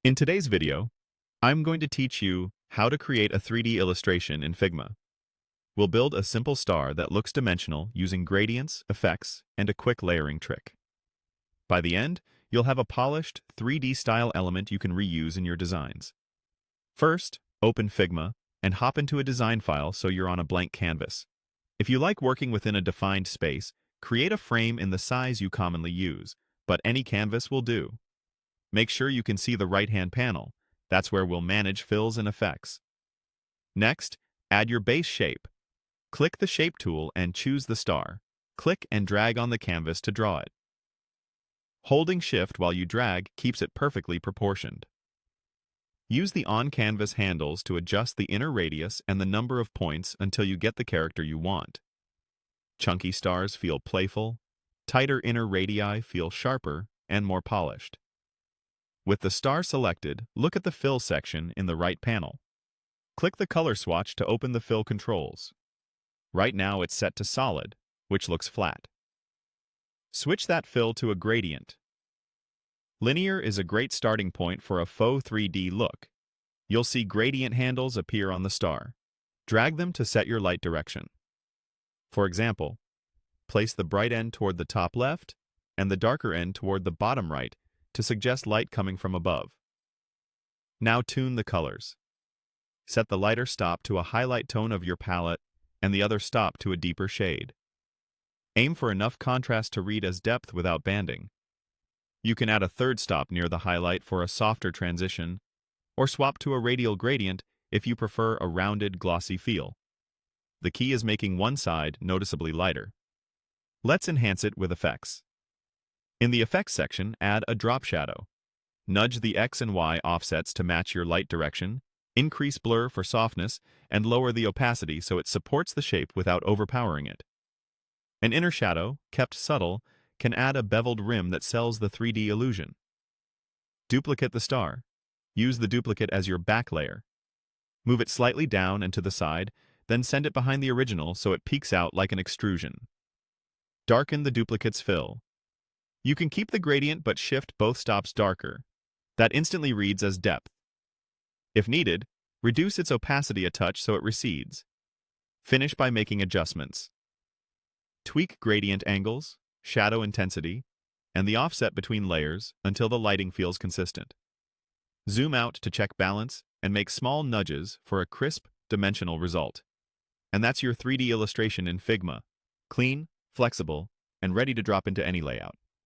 In today's video, I'm going to teach you how to create a 3D illustration in Figma. We'll build a simple star that looks dimensional using gradients, effects, and a quick layering trick. By the end, you'll have a polished 3D style element you can reuse in your designs. First, open Figma and hop into a design file so you're on a blank canvas. If you like working within a defined space, create a frame in the size you commonly use, but any canvas will do. Make sure you can see the right-hand panel. That's where we'll manage fills and effects. Next, add your base shape. Click the Shape tool and choose the star. Click and drag on the canvas to draw it. Holding Shift while you drag keeps it perfectly proportioned. Use the on-canvas handles to adjust the inner radius and the number of points until you get the character you want. Chunky stars feel playful, tighter inner radii feel sharper and more polished. With the star selected, look at the Fill section in the right panel. Click the color swatch to open the fill controls. Right now it's set to solid, which looks flat. Switch that fill to a gradient. Linear is a great starting point for a faux 3D look. You'll see gradient handles appear on the star. Drag them to set your light direction. For example, place the bright end toward the top left and the darker end toward the bottom right to suggest light coming from above. Now tune the colors. Set the lighter stop to a highlight tone of your palette and the other stop to a deeper shade. Aim for enough contrast to read as depth without banding. You can add a third stop near the highlight for a softer transition, or swap to a radial gradient if you prefer a rounded, glossy feel. The key is making one side noticeably lighter. Let's enhance it with effects. In the Effects section, add a drop shadow. Nudge the X and Y offsets to match your light direction, increase blur for softness, and lower the opacity so it supports the shape without overpowering it. An inner shadow, kept subtle, can add a beveled rim that sells the 3D illusion. Duplicate the star. Use the duplicate as your back layer. Move it slightly down and to the side, then send it behind the original so it peeks out like an extrusion. Darken the duplicate's fill. You can keep the gradient but shift both stops darker. That instantly reads as depth. If needed, reduce its opacity a touch so it recedes. Finish by making adjustments. Tweak gradient angles, shadow intensity, and the offset between layers until the lighting feels consistent. Zoom out to check balance and make small nudges for a crisp, dimensional result. And that's your 3D illustration in Figma. Clean, flexible, and ready to drop into any layout.